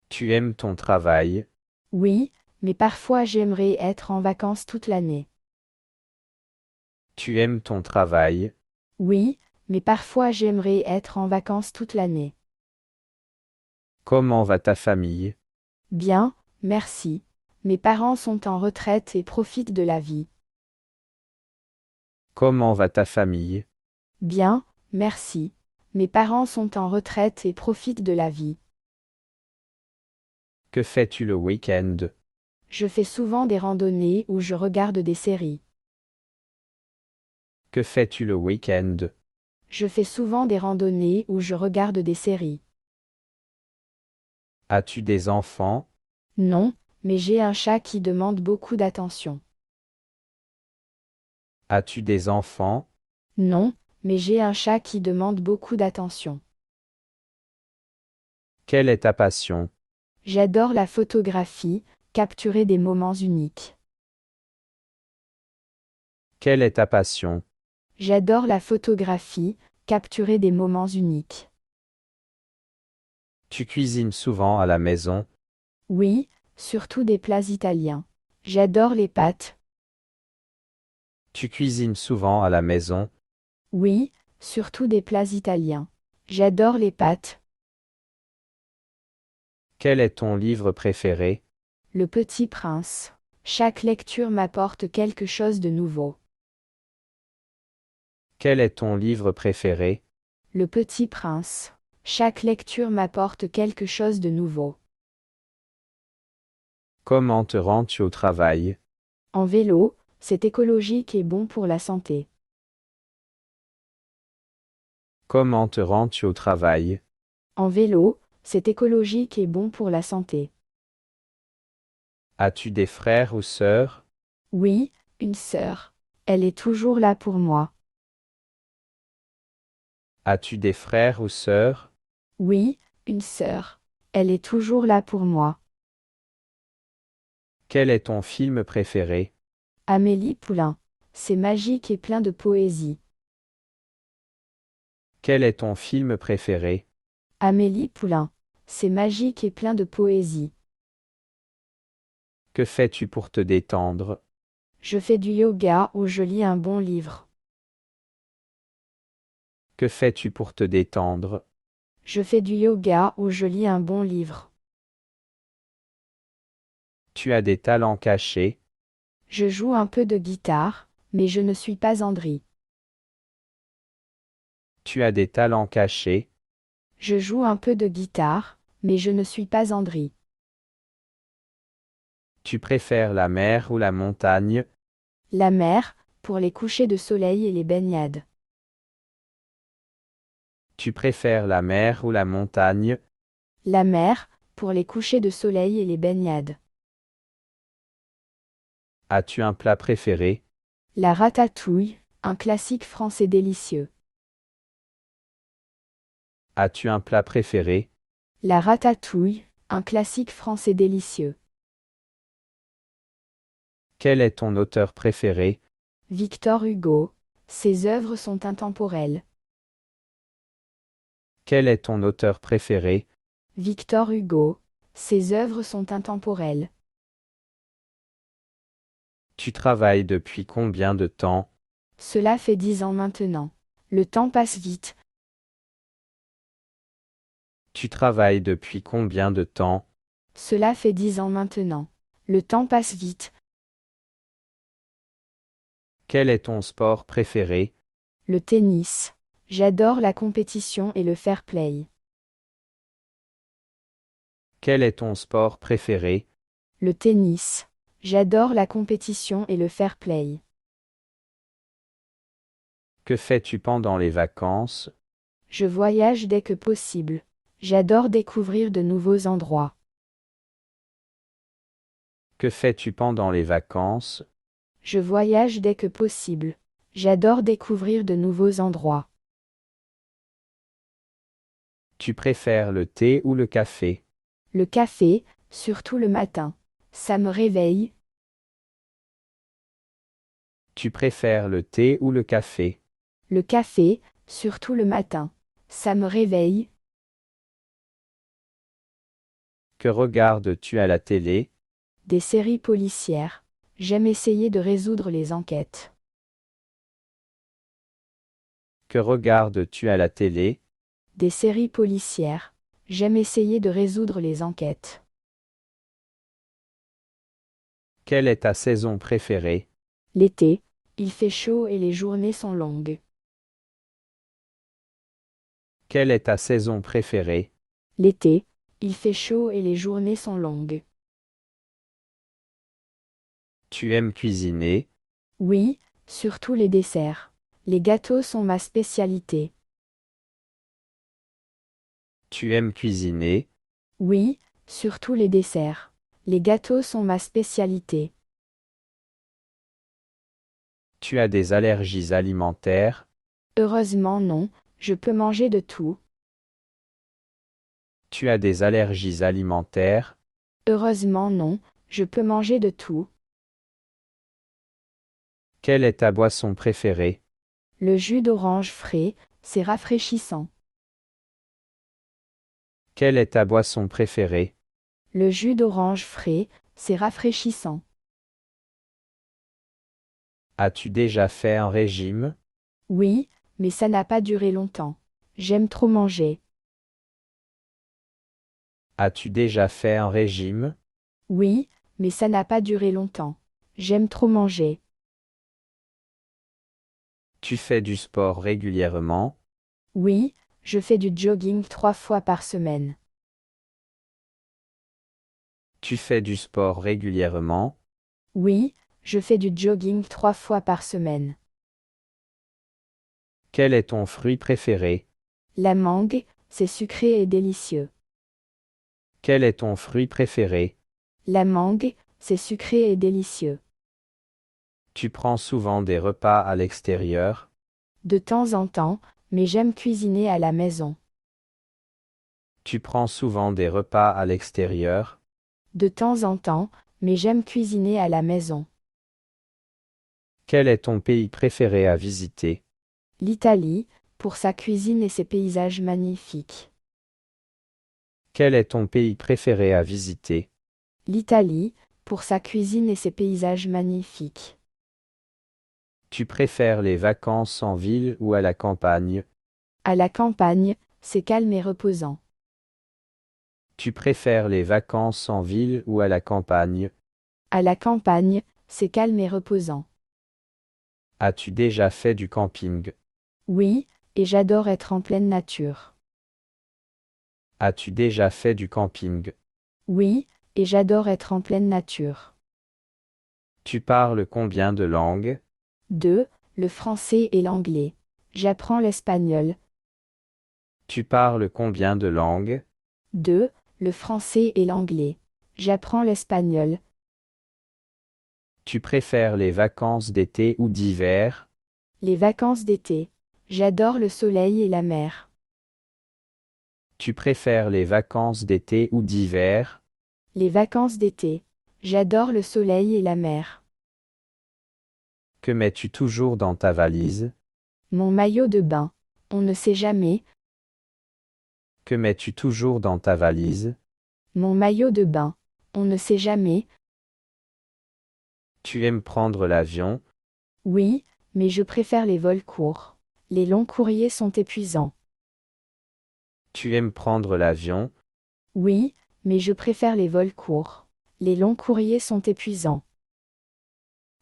Tu aimes ton travail. Oui, mais parfois j'aimerais être en vacances toute l'année. Tu aimes ton travail. Oui, mais parfois j'aimerais être en vacances toute l'année. Comment va ta famille? Bien, merci. Mes parents sont en retraite et profitent de la vie. Comment va ta famille? Bien, merci. Mes parents sont en retraite et profitent de la vie. Que fais-tu le week-end? Je fais souvent des randonnées ou je regarde des séries. Que fais-tu le week-end? Je fais souvent des randonnées ou je regarde des séries. As-tu des enfants? Non, mais j'ai un chat qui demande beaucoup d'attention. As-tu des enfants? Non, mais j'ai un chat qui demande beaucoup d'attention. Quelle est ta passion? J'adore la photographie, capturer des moments uniques. Quelle est ta passion? J'adore la photographie, capturer des moments uniques. Tu cuisines souvent à la maison. Oui, surtout des plats italiens. J'adore les pâtes. Tu cuisines souvent à la maison. Oui, surtout des plats italiens. J'adore les pâtes. Quel est ton livre préféré? Le Petit Prince. Chaque lecture m'apporte quelque chose de nouveau. Quel est ton livre préféré? Le Petit Prince. Chaque lecture m'apporte quelque chose de nouveau. Comment te rends-tu au travail? En vélo, c'est écologique et bon pour la santé. Comment te rends-tu au travail? En vélo, c'est écologique et bon pour la santé. As-tu des frères ou sœurs? Oui, une sœur. Elle est toujours là pour moi. As-tu des frères ou sœurs? Oui, une sœur. Elle est toujours là pour moi. Quel est ton film préféré? Amélie Poulain. C'est magique et plein de poésie. Quel est ton film préféré? Amélie Poulain. C'est magique et plein de poésie. Que fais-tu pour te détendre? Je fais du yoga ou je lis un bon livre. Que fais-tu pour te détendre? Je fais du yoga ou je lis un bon livre. Tu as des talents cachés. Je joue un peu de guitare, mais je ne suis pas Andri. Tu as des talents cachés. Je joue un peu de guitare, mais je ne suis pas Andri. Tu préfères la mer ou la montagne? La mer, pour les couchers de soleil et les baignades. Tu préfères la mer ou la montagne? La mer, pour les couchers de soleil et les baignades. As-tu un plat préféré? La ratatouille, un classique français délicieux. As-tu un plat préféré? La ratatouille, un classique français délicieux. Quel est ton auteur préféré? Victor Hugo. Ses œuvres sont intemporelles. Quel est ton auteur préféré? Victor Hugo. Ses œuvres sont intemporelles. Tu travailles depuis combien de temps? Cela fait 10 ans maintenant. Le temps passe vite. Tu travailles depuis combien de temps? Cela fait 10 ans maintenant. Le temps passe vite. Quel est ton sport préféré? Le tennis. J'adore la compétition et le fair play. Quel est ton sport préféré? Le tennis. J'adore la compétition et le fair play. Que fais-tu pendant les vacances? Je voyage dès que possible. J'adore découvrir de nouveaux endroits. Que fais-tu pendant les vacances? Je voyage dès que possible. J'adore découvrir de nouveaux endroits. Tu préfères le thé ou le café? Le café, surtout le matin. Ça me réveille. Tu préfères le thé ou le café? Le café, surtout le matin. Ça me réveille. Que regardes-tu à la télé? Des séries policières. J'aime essayer de résoudre les enquêtes. Que regardes-tu à la télé? Des séries policières. J'aime essayer de résoudre les enquêtes. Quelle est ta saison préférée? L'été, il fait chaud et les journées sont longues. Quelle est ta saison préférée? L'été, il fait chaud et les journées sont longues. Tu aimes cuisiner? Oui, surtout les desserts. Les gâteaux sont ma spécialité. Tu aimes cuisiner? Oui, surtout les desserts. Les gâteaux sont ma spécialité. Tu as des allergies alimentaires? Heureusement non, je peux manger de tout. Tu as des allergies alimentaires? Heureusement non, je peux manger de tout. Quelle est ta boisson préférée? Le jus d'orange frais, c'est rafraîchissant. Quelle est ta boisson préférée? Le jus d'orange frais, c'est rafraîchissant. As-tu déjà fait un régime? Oui, mais ça n'a pas duré longtemps. J'aime trop manger. As-tu déjà fait un régime? Oui, mais ça n'a pas duré longtemps. J'aime trop manger. Tu fais du sport régulièrement? Oui, je fais du jogging 3 fois par semaine. Tu fais du sport régulièrement? Oui, je fais du jogging 3 fois par semaine. Quel est ton fruit préféré? La mangue, c'est sucré et délicieux. Quel est ton fruit préféré? La mangue, c'est sucré et délicieux. Tu prends souvent des repas à l'extérieur? De temps en temps, mais j'aime cuisiner à la maison. Tu prends souvent des repas à l'extérieur? De temps en temps, mais j'aime cuisiner à la maison. Quel est ton pays préféré à visiter? L'Italie, pour sa cuisine et ses paysages magnifiques. Quel est ton pays préféré à visiter? L'Italie, pour sa cuisine et ses paysages magnifiques. Tu préfères les vacances en ville ou à la campagne? À la campagne, c'est calme et reposant. Tu préfères les vacances en ville ou à la campagne? À la campagne, c'est calme et reposant. As-tu déjà fait du camping? Oui, et j'adore être en pleine nature. As-tu déjà fait du camping? Oui, et j'adore être en pleine nature. Tu parles combien de langues? 2. Le français et l'anglais. J'apprends l'espagnol. Tu parles combien de langues? 2. Le français et l'anglais. J'apprends l'espagnol. Tu préfères les vacances d'été ou d'hiver? Les vacances d'été. J'adore le soleil et la mer. Tu préfères les vacances d'été ou d'hiver? Les vacances d'été. J'adore le soleil et la mer. Que mets-tu toujours dans ta valise? Mon maillot de bain. On ne sait jamais. Que mets-tu toujours dans ta valise? Mon maillot de bain. On ne sait jamais. Tu aimes prendre l'avion? Oui, mais je préfère les vols courts. Les longs courriers sont épuisants. Tu aimes prendre l'avion? Oui, mais je préfère les vols courts. Les longs courriers sont épuisants.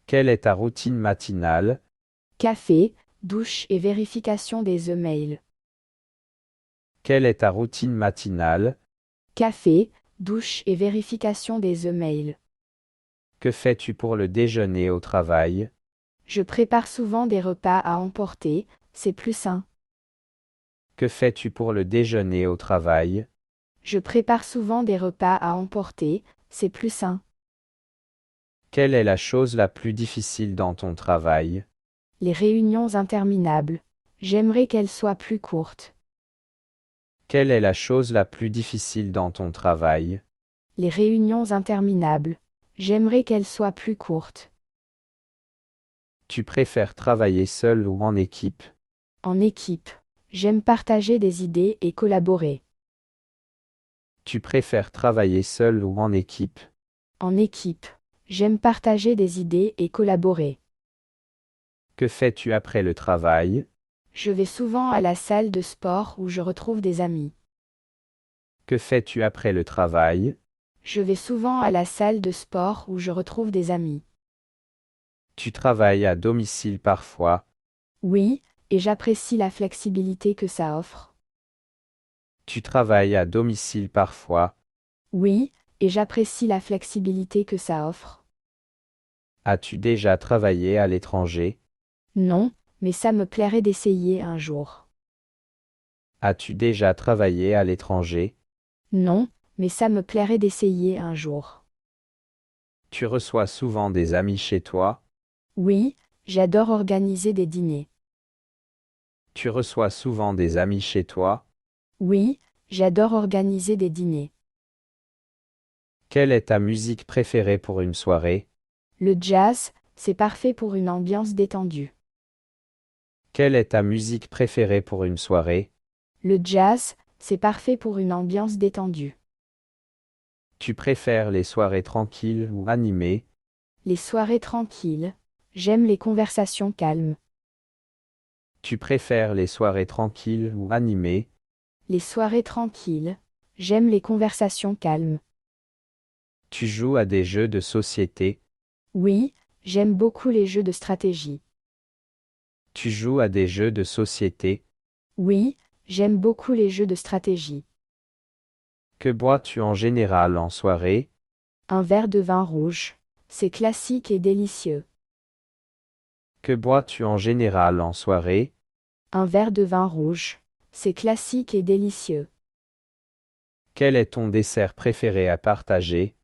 Quelle est ta routine matinale? Café, douche et vérification des emails. Quelle est ta routine matinale? Café, douche et vérification des emails. Que fais-tu pour le déjeuner au travail? Je prépare souvent des repas à emporter, c'est plus sain. Que fais-tu pour le déjeuner au travail? Je prépare souvent des repas à emporter, c'est plus sain. Quelle est la chose la plus difficile dans ton travail? Les réunions interminables. J'aimerais qu'elles soient plus courtes. Quelle est la chose la plus difficile dans ton travail? Les réunions interminables. J'aimerais qu'elles soient plus courtes. Tu préfères travailler seul ou en équipe? En équipe. J'aime partager des idées et collaborer. Tu préfères travailler seul ou en équipe? En équipe. J'aime partager des idées et collaborer. Que fais-tu après le travail? Je vais souvent à la salle de sport où je retrouve des amis. Que fais-tu après le travail? Je vais souvent à la salle de sport où je retrouve des amis. Tu travailles à domicile parfois. Oui, et j'apprécie la flexibilité que ça offre. Tu travailles à domicile parfois. Oui, et j'apprécie la flexibilité que ça offre. As-tu déjà travaillé à l'étranger? Non, mais ça me plairait d'essayer un jour. As-tu déjà travaillé à l'étranger? Non, mais ça me plairait d'essayer un jour. Tu reçois souvent des amis chez toi? Oui, j'adore organiser des dîners. Tu reçois souvent des amis chez toi? Oui, j'adore organiser des dîners. Quelle est ta musique préférée pour une soirée? Le jazz, c'est parfait pour une ambiance détendue. Quelle est ta musique préférée pour une soirée? Le jazz, c'est parfait pour une ambiance détendue. Tu préfères les soirées tranquilles ou animées? Les soirées tranquilles. J'aime les conversations calmes. Tu préfères les soirées tranquilles ou animées? Les soirées tranquilles. J'aime les conversations calmes. Tu joues à des jeux de société? Oui, j'aime beaucoup les jeux de stratégie. Tu joues à des jeux de société? Oui, j'aime beaucoup les jeux de stratégie. Que bois-tu en général en soirée? Un verre de vin rouge. C'est classique et délicieux. Que bois-tu en général en soirée? Un verre de vin rouge. C'est classique et délicieux. Quel est ton dessert préféré à partager?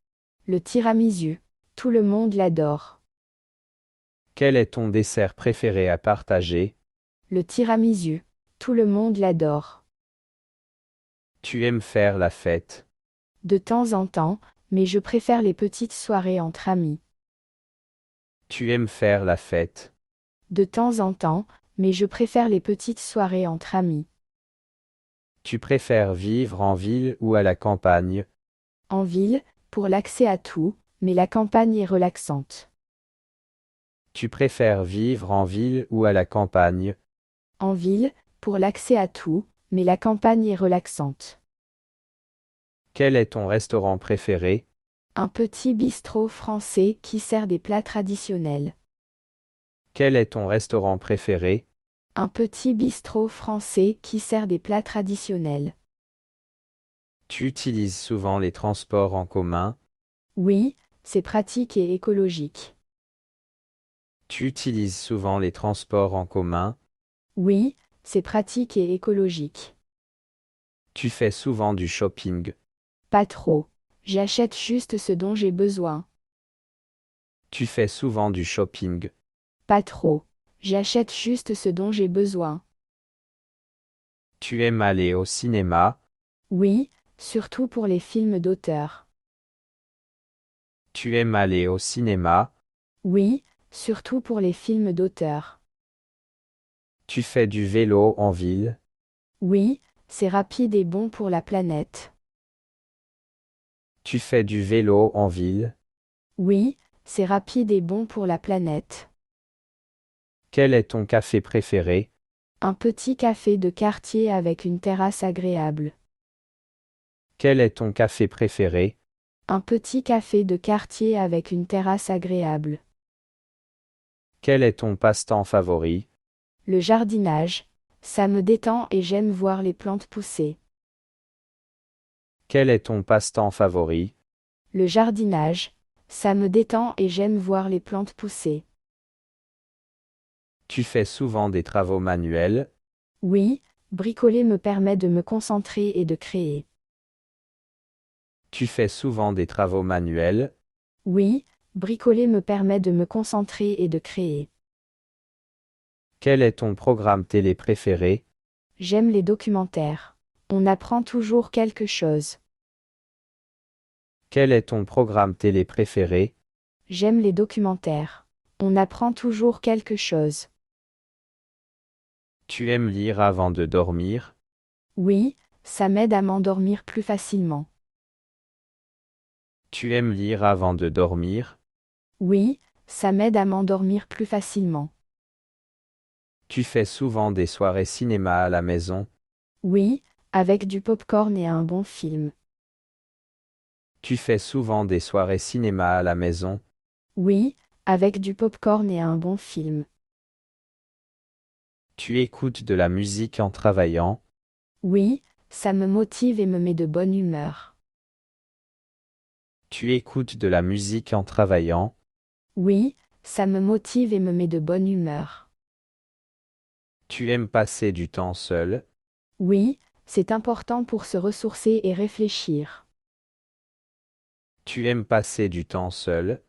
Le tiramisu. Tout le monde l'adore. Quel est ton dessert préféré à partager? Le tiramisu. Tout le monde l'adore. Tu aimes faire la fête? De temps en temps, mais je préfère les petites soirées entre amis. Tu aimes faire la fête? De temps en temps, mais je préfère les petites soirées entre amis. Tu préfères vivre en ville ou à la campagne? En ville, pour l'accès à tout, mais la campagne est relaxante. Tu préfères vivre en ville ou à la campagne? En ville, pour l'accès à tout, mais la campagne est relaxante. Quel est ton restaurant préféré? Un petit bistrot français qui sert des plats traditionnels. Quel est ton restaurant préféré? Un petit bistrot français qui sert des plats traditionnels. Tu utilises souvent les transports en commun? Oui, c'est pratique et écologique. Tu utilises souvent les transports en commun? Oui, c'est pratique et écologique. Tu fais souvent du shopping? Pas trop. J'achète juste ce dont j'ai besoin. Tu fais souvent du shopping? Pas trop. J'achète juste ce dont j'ai besoin. Tu aimes aller au cinéma? Oui, surtout pour les films d'auteur. Tu aimes aller au cinéma? Oui, surtout pour les films d'auteur. Tu fais du vélo en ville? Oui, c'est rapide et bon pour la planète. Tu fais du vélo en ville? Oui, c'est rapide et bon pour la planète. Quel est ton café préféré? Un petit café de quartier avec une terrasse agréable. Quel est ton café préféré? Un petit café de quartier avec une terrasse agréable. Quel est ton passe-temps favori? Le jardinage. Ça me détend et j'aime voir les plantes pousser. Quel est ton passe-temps favori? Le jardinage. Ça me détend et j'aime voir les plantes pousser. Tu fais souvent des travaux manuels? Oui, bricoler me permet de me concentrer et de créer. Tu fais souvent des travaux manuels? Oui, bricoler me permet de me concentrer et de créer. Quel est ton programme télé préféré? J'aime les documentaires. On apprend toujours quelque chose. Quel est ton programme télé préféré? J'aime les documentaires. On apprend toujours quelque chose. Tu aimes lire avant de dormir? Oui, ça m'aide à m'endormir plus facilement. Tu aimes lire avant de dormir? Oui, ça m'aide à m'endormir plus facilement. Tu fais souvent des soirées cinéma à la maison? Oui, avec du popcorn et un bon film. Tu fais souvent des soirées cinéma à la maison? Oui, avec du popcorn et un bon film. Tu écoutes de la musique en travaillant? Oui, ça me motive et me met de bonne humeur. Tu écoutes de la musique en travaillant? Oui, ça me motive et me met de bonne humeur. Tu aimes passer du temps seul? Oui, c'est important pour se ressourcer et réfléchir. Tu aimes passer du temps seul?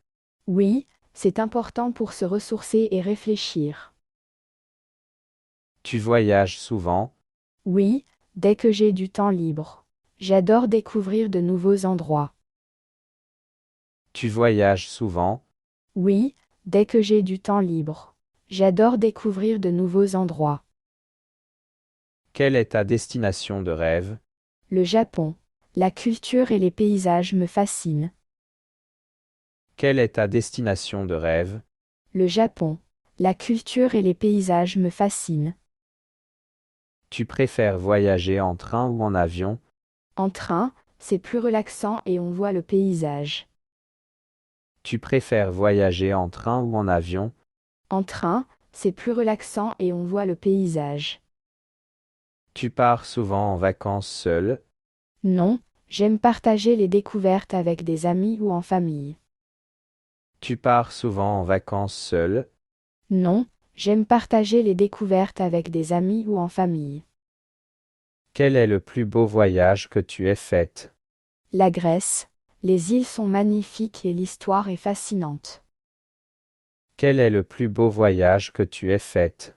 Oui, c'est important pour se ressourcer et réfléchir. Tu voyages souvent? Oui, dès que j'ai du temps libre. J'adore découvrir de nouveaux endroits. Tu voyages souvent? Oui, dès que j'ai du temps libre. J'adore découvrir de nouveaux endroits. Quelle est ta destination de rêve? Le Japon. La culture et les paysages me fascinent. Quelle est ta destination de rêve? Le Japon. La culture et les paysages me fascinent. Tu préfères voyager en train ou en avion? En train, c'est plus relaxant et on voit le paysage. Tu préfères voyager en train ou en avion? En train, c'est plus relaxant et on voit le paysage. Tu pars souvent en vacances seul? Non, j'aime partager les découvertes avec des amis ou en famille. Tu pars souvent en vacances seul? Non, j'aime partager les découvertes avec des amis ou en famille. Quel est le plus beau voyage que tu aies fait? La Grèce. Les îles sont magnifiques et l'histoire est fascinante. Quel est le plus beau voyage que tu aies fait?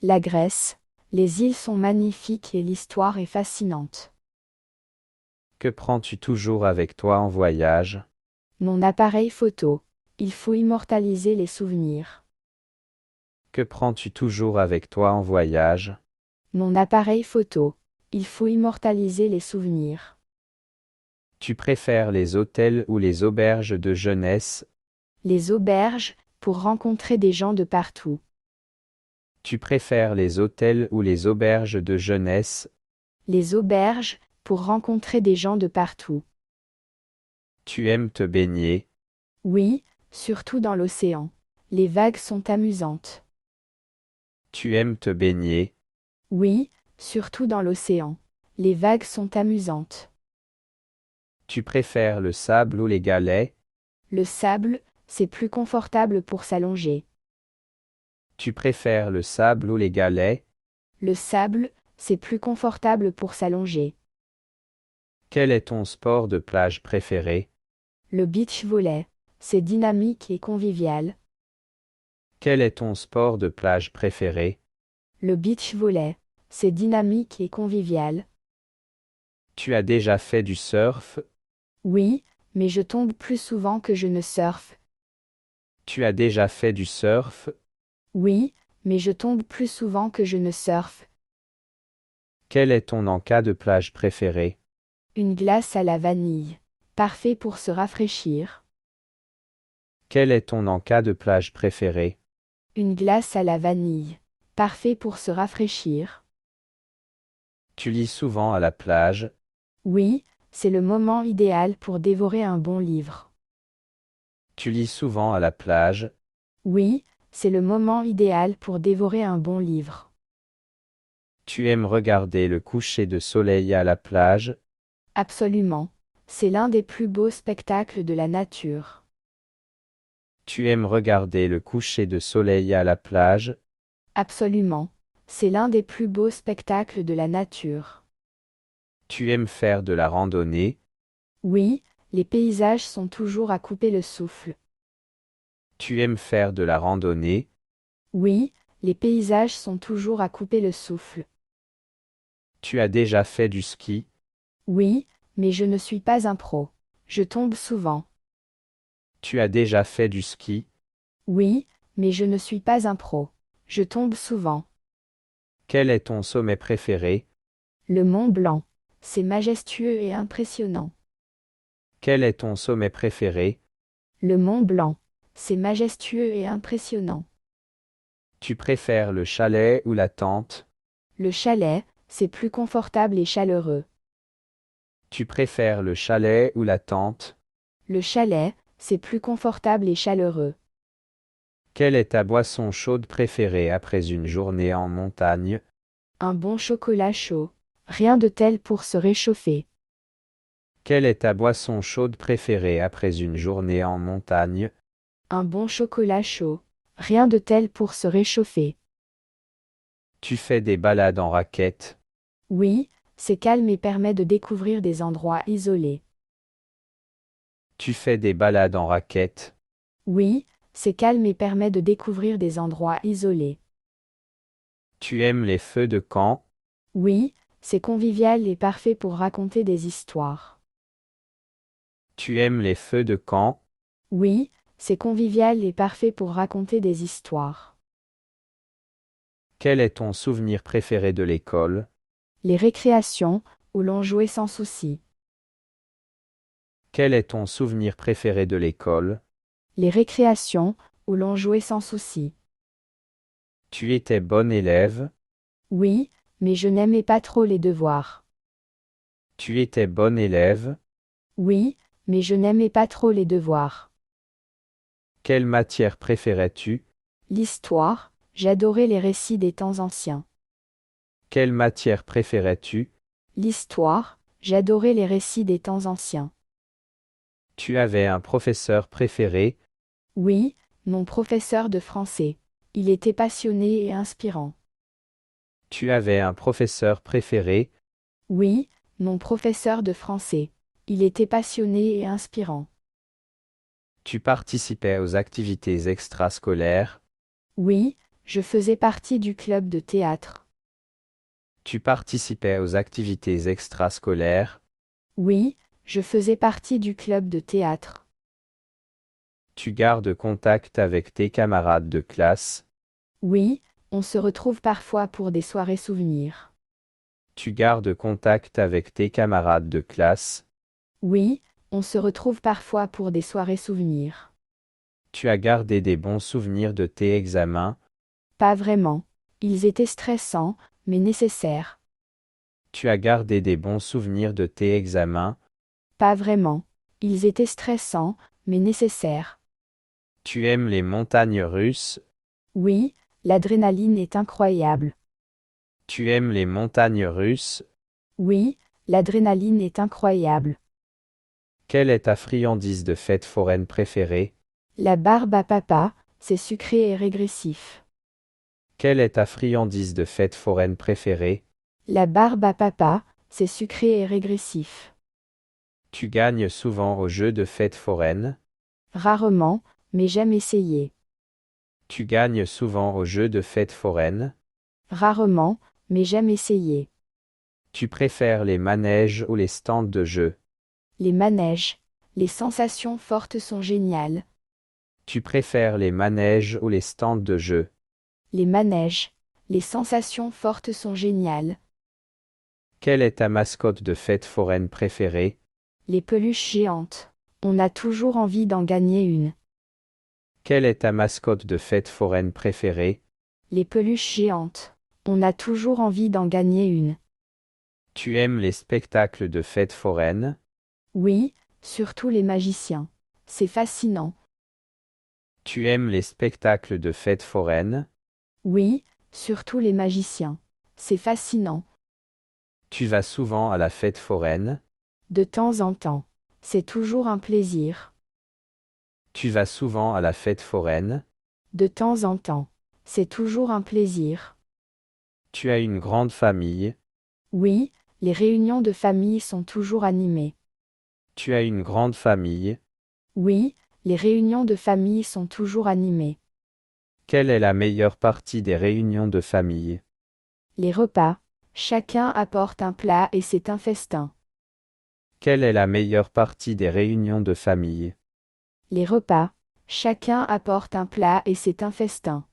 La Grèce. Les îles sont magnifiques et l'histoire est fascinante. Que prends-tu toujours avec toi en voyage? Mon appareil photo. Il faut immortaliser les souvenirs. Que prends-tu toujours avec toi en voyage? Mon appareil photo. Il faut immortaliser les souvenirs. Tu préfères les hôtels ou les auberges de jeunesse? Les auberges, pour rencontrer des gens de partout. Tu préfères les hôtels ou les auberges de jeunesse? Les auberges, pour rencontrer des gens de partout. Tu aimes te baigner? Oui, surtout dans l'océan. Les vagues sont amusantes. Tu aimes te baigner? Oui, surtout dans l'océan. Les vagues sont amusantes. Tu préfères le sable ou les galets? Le sable, c'est plus confortable pour s'allonger. Tu préfères le sable ou les galets? Le sable, c'est plus confortable pour s'allonger. Quel est ton sport de plage préféré? Le beach volley, c'est dynamique et convivial. Quel est ton sport de plage préféré? Le beach volley, c'est dynamique et convivial. Tu as déjà fait du surf? Oui, mais je tombe plus souvent que je ne surfe. Tu as déjà fait du surf? Oui, mais je tombe plus souvent que je ne surfe. Quel est ton encas de plage préféré? Une glace à la vanille. Parfait pour se rafraîchir. Quel est ton encas de plage préféré? Une glace à la vanille. Parfait pour se rafraîchir. Tu lis souvent à la plage? Oui, c'est le moment idéal pour dévorer un bon livre. Tu lis souvent à la plage? Oui, c'est le moment idéal pour dévorer un bon livre. Tu aimes regarder le coucher de soleil à la plage? Absolument. C'est l'un des plus beaux spectacles de la nature. Tu aimes regarder le coucher de soleil à la plage? Absolument. C'est l'un des plus beaux spectacles de la nature. Tu aimes faire de la randonnée? Oui, les paysages sont toujours à couper le souffle. Tu aimes faire de la randonnée? Oui, les paysages sont toujours à couper le souffle. Tu as déjà fait du ski? Oui, mais je ne suis pas un pro. Je tombe souvent. Tu as déjà fait du ski? Oui, mais je ne suis pas un pro. Je tombe souvent. Quel est ton sommet préféré? Le Mont Blanc. C'est majestueux et impressionnant. Quel est ton sommet préféré? Le Mont Blanc. C'est majestueux et impressionnant. Tu préfères le chalet ou la tente? Le chalet, c'est plus confortable et chaleureux. Tu préfères le chalet ou la tente? Le chalet, c'est plus confortable et chaleureux. Quelle est ta boisson chaude préférée après une journée en montagne? Un bon chocolat chaud. Rien de tel pour se réchauffer. Quelle est ta boisson chaude préférée après une journée en montagne? Un bon chocolat chaud. Rien de tel pour se réchauffer. Tu fais des balades en raquette? Oui, c'est calme et permet de découvrir des endroits isolés. Tu fais des balades en raquette? Oui, c'est calme et permet de découvrir des endroits isolés. Tu aimes les feux de camp? Oui, c'est convivial et parfait pour raconter des histoires. Tu aimes les feux de camp? Oui, c'est convivial et parfait pour raconter des histoires. Quel est ton souvenir préféré de l'école? Les récréations, où l'on jouait sans souci. Quel est ton souvenir préféré de l'école? Les récréations, où l'on jouait sans souci. Tu étais bon élève? Oui, mais je n'aimais pas trop les devoirs. Tu étais bon élève? Oui, mais je n'aimais pas trop les devoirs. Quelle matière préférais-tu? L'histoire, j'adorais les récits des temps anciens. Quelle matière préférais-tu? L'histoire, j'adorais les récits des temps anciens. Tu avais un professeur préféré? Oui, mon professeur de français. Il était passionné et inspirant. Tu avais un professeur préféré? Oui, mon professeur de français. Il était passionné et inspirant. Tu participais aux activités extrascolaires? Oui, je faisais partie du club de théâtre. Tu participais aux activités extrascolaires? Oui, je faisais partie du club de théâtre. Tu gardes contact avec tes camarades de classe? Oui, on se retrouve parfois pour des soirées souvenirs. Tu gardes contact avec tes camarades de classe? Oui, on se retrouve parfois pour des soirées souvenirs. Tu as gardé des bons souvenirs de tes examens? Pas vraiment. Ils étaient stressants, mais nécessaires. Tu as gardé des bons souvenirs de tes examens? Pas vraiment. Ils étaient stressants, mais nécessaires. Tu aimes les montagnes russes? Oui, l'adrénaline est incroyable. Tu aimes les montagnes russes? Oui, l'adrénaline est incroyable. Quelle est ta friandise de fête foraine préférée? La barbe à papa, c'est sucré et régressif. Quelle est ta friandise de fête foraine préférée? La barbe à papa, c'est sucré et régressif. Tu gagnes souvent aux jeux de fête foraine? Rarement, mais j'aime essayer. Tu gagnes souvent aux jeux de fête foraine? Rarement, mais j'aime essayer. Tu préfères les manèges ou les stands de jeux? Les manèges. Les sensations fortes sont géniales. Tu préfères les manèges ou les stands de jeux? Les manèges. Les sensations fortes sont géniales. Quelle est ta mascotte de fête foraine préférée? Les peluches géantes. On a toujours envie d'en gagner une. Quelle est ta mascotte de fête foraine préférée? Les peluches géantes. On a toujours envie d'en gagner une. Tu aimes les spectacles de fête foraine? Oui, surtout les magiciens. C'est fascinant. Tu aimes les spectacles de fête foraine? Oui, surtout les magiciens. C'est fascinant. Tu vas souvent à la fête foraine? De temps en temps. C'est toujours un plaisir. Tu vas souvent à la fête foraine? De temps en temps. C'est toujours un plaisir. Tu as une grande famille? Oui, les réunions de famille sont toujours animées. Tu as une grande famille? Oui, les réunions de famille sont toujours animées. Quelle est la meilleure partie des réunions de famille? Les repas. Chacun apporte un plat et c'est un festin. Quelle est la meilleure partie des réunions de famille? Les repas. Chacun apporte un plat et c'est un festin.